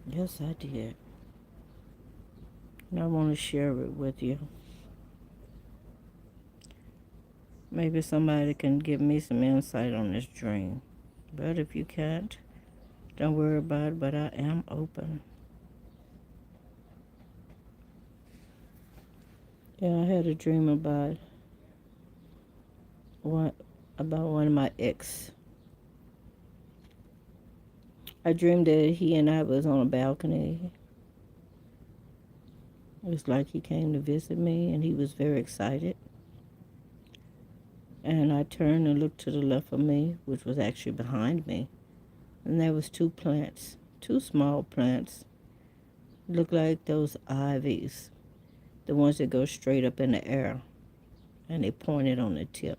Yes, I did. And I want to share it with you. Maybe somebody can give me some insight on this dream. But if you can't, don't worry about it. But I am open. Yeah, I had a dream one about one of my ex. I dreamed that he and I was on a balcony. It was like he came to visit me and he was very excited. And I turned and looked to the left of me, which was actually behind me. And there was two plants, two small plants. Looked like those ivies, the ones that go straight up in the air. And they pointed on the tip.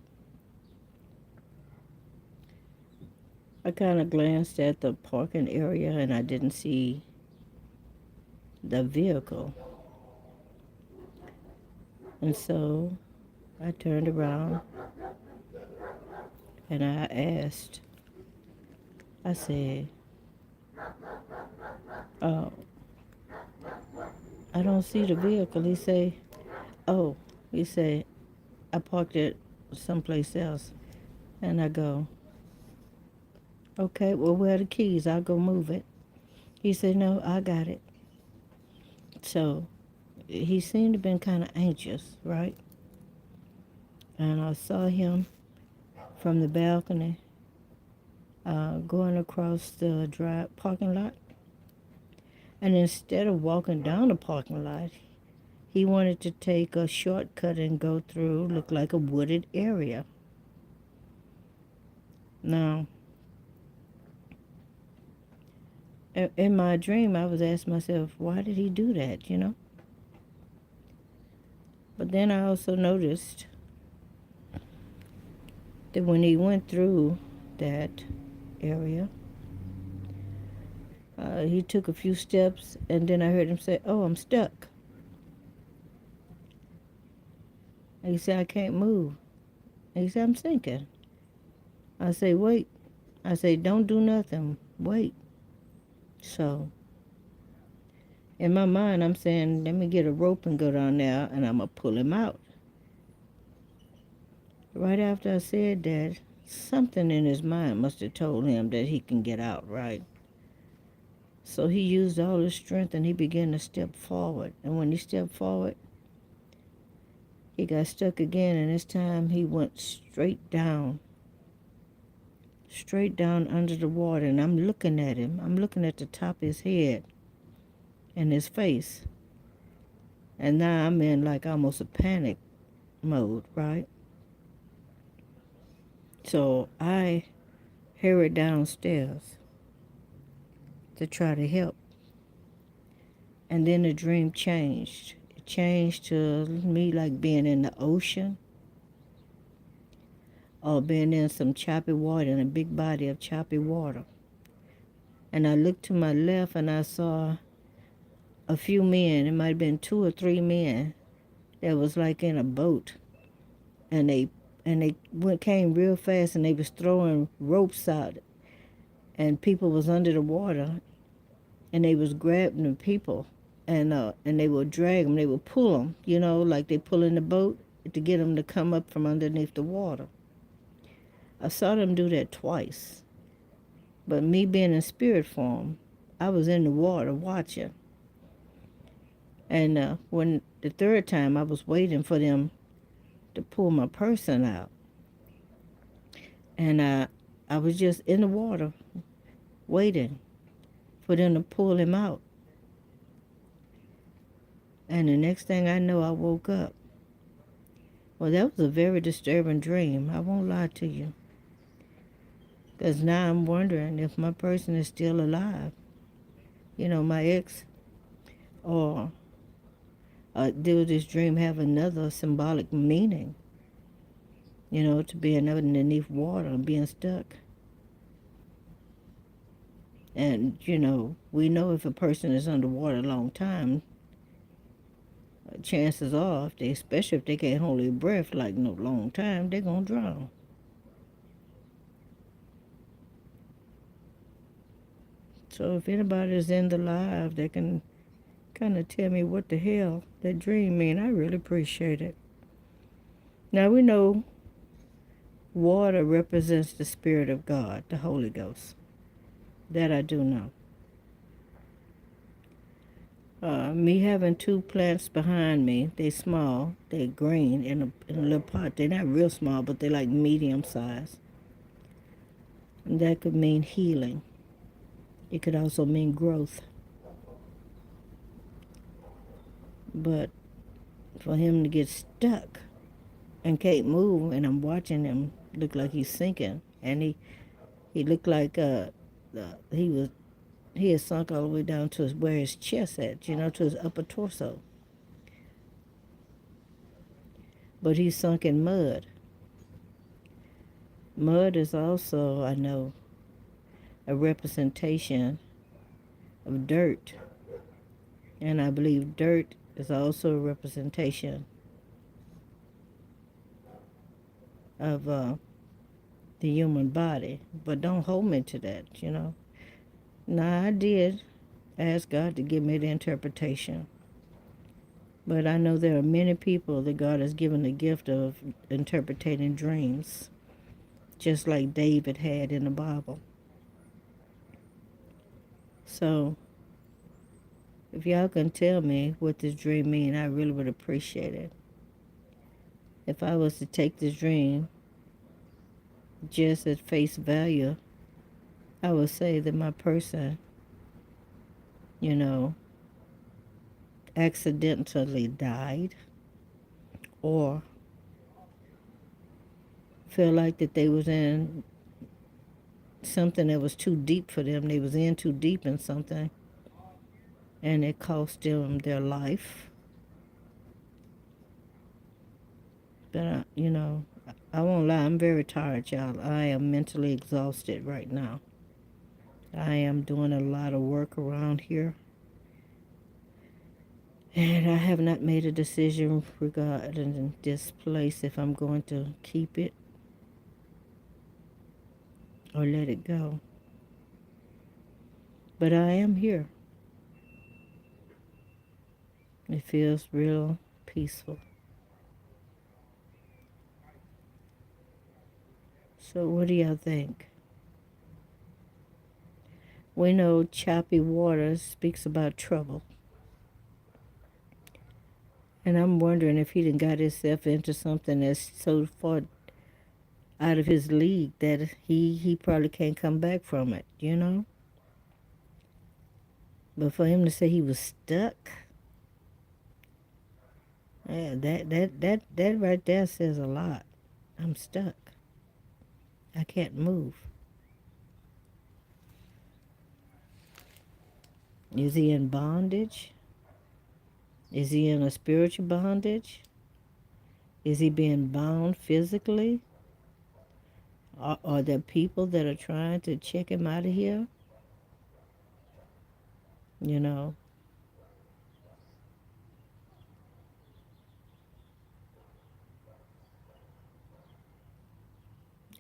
I kind of glanced at the parking area and I didn't see the vehicle. And so I turned around and I asked, I said, oh, I don't see the vehicle. Oh, he said, I parked it someplace else. And I go, okay, well, where are the keys? I'll go move it. He said, no, I got it. So he seemed to have been kind of anxious, right? And I saw him from the balcony going across the parking lot. And instead of walking down the parking lot, he wanted to take a shortcut and go through, look like a wooded area. Now, in my dream, I was asking myself, why did he do that, you know? But then I also noticed that when he went through that area, he took a few steps, and then I heard him say, oh, I'm stuck. And he said, I can't move. And he said, I'm sinking. I say, wait. I say, don't do nothing. Wait. So in my mind, I'm saying, let me get a rope and go down there, and I'm going to pull him out. Right after I said that, something in his mind must have told him that he can get out, right? So he used all his strength and he began to step forward. And when he stepped forward, he got stuck again, and this time he went straight down under the water. And I'm looking at him. I'm looking at the top of his head and his face. And now I'm in like almost a panic mode, right? So I hurried downstairs to try to help. And then the dream changed. It changed to me like being in the ocean or being in some choppy water, in a big body of choppy water. And I looked to my left and I saw a few men. It might have been 2 or 3 men that was like in a boat. And they came real fast and they was throwing ropes out. And people was under the water and they was grabbing the people and they would drag them, they would pull them, you know, like they pull in the boat to get them to come up from underneath the water. I saw them do that twice, but me being in spirit form, I was in the water watching. And when the third time, I was waiting for them to pull my person out, and I was just in the water waiting for them to pull him out. And the next thing I know, I woke up. Well, that was a very disturbing dream. I won't lie to you. Because now I'm wondering if my person is still alive. You know, my ex. Or did this dream have another symbolic meaning? You know, to being underneath water and being stuck. And, you know, we know if a person is underwater a long time, chances are, especially if they can't hold their breath like no long time, they're going to drown. So if anybody is in the live that can kind of tell me what the hell that dream mean, I really appreciate it. Now we know water represents the Spirit of God, the Holy Ghost. That I do know. Me having two plants behind me, they small, they green in a little pot. They're not real small, but they're like medium size. And that could mean healing. It could also mean growth. But for him to get stuck and can't move, and I'm watching him look like he's sinking, and he looked like he had sunk all the way down to where his chest at, to his upper torso. But he sunk in mud. Mud is also, I know, a representation of dirt. And I believe dirt is also a representation of the human body. But don't hold me to that. Now, I did ask God to give me the interpretation. But I know there are many people that God has given the gift of interpreting dreams, just like David had in the Bible. So, if y'all can tell me what this dream means, I really would appreciate it. If I was to take this dream just at face value, I would say that my person, you know, accidentally died or felt like that they was in something that was too deep for them. They was in too deep in something, and it cost them their life. But, I won't lie, I'm very tired, y'all. I am mentally exhausted right now. I am doing a lot of work around here. And I have not made a decision regarding this place, if I'm going to keep it or let it go. But I am here. It feels real peaceful. So what do y'all think? We know choppy water speaks about trouble. And I'm wondering if he done got himself into something that's so far out of his league that he probably can't come back from it. But for him to say he was stuck, yeah, that right there says a lot. I'm stuck. I can't move. Is he in bondage? Is he in a spiritual bondage? Is he being bound physically? Are there people that are trying to check him out of here? You know.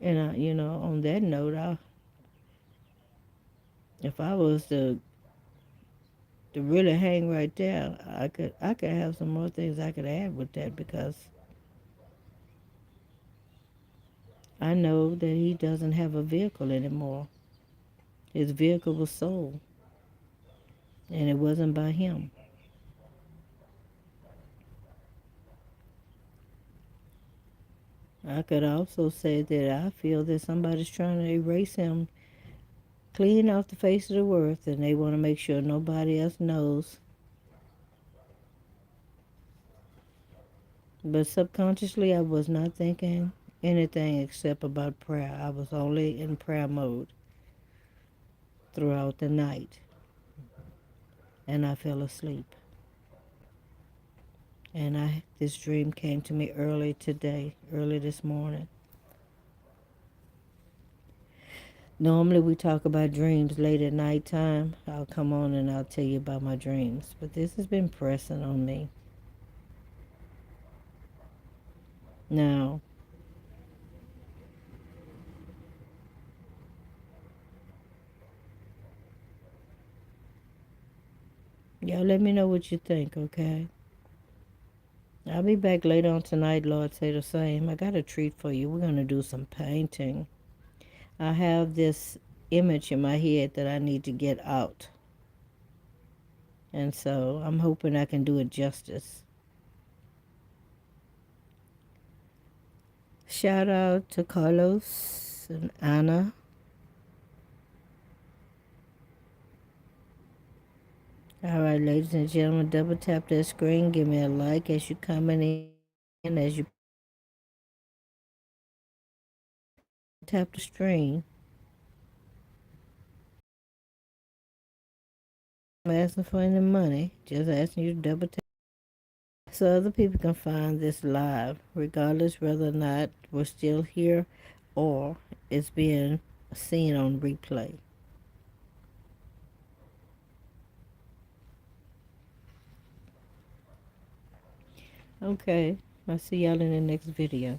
And on that note, if I was to really hang right there, I could have some more things I could add with that, because I know that he doesn't have a vehicle anymore. His vehicle was sold, and it wasn't by him. I could also say that I feel that somebody's trying to erase him clean off the face of the earth, and they want to make sure nobody else knows. But subconsciously, I was not thinking anything except about prayer. I was only in prayer mode throughout the night, and I fell asleep. And this dream came to me early this morning. Normally we talk about dreams late at night time. I'll come on and I'll tell you about my dreams. But this has been pressing on me. Now, Y'all let me know what you think, okay? I'll be back later on tonight, Lord say the same. I got a treat for you. We're going to do some painting. I have this image in my head that I need to get out. And so I'm hoping I can do it justice. Shout out to Carlos and Anna. All right, ladies and gentlemen, double tap that screen. Give me a like as you coming in, as you tap the screen. I'm asking for any money, just asking you to double tap so other people can find this live, regardless whether or not we're still here or it's being seen on replay. Okay, I'll see y'all in the next video.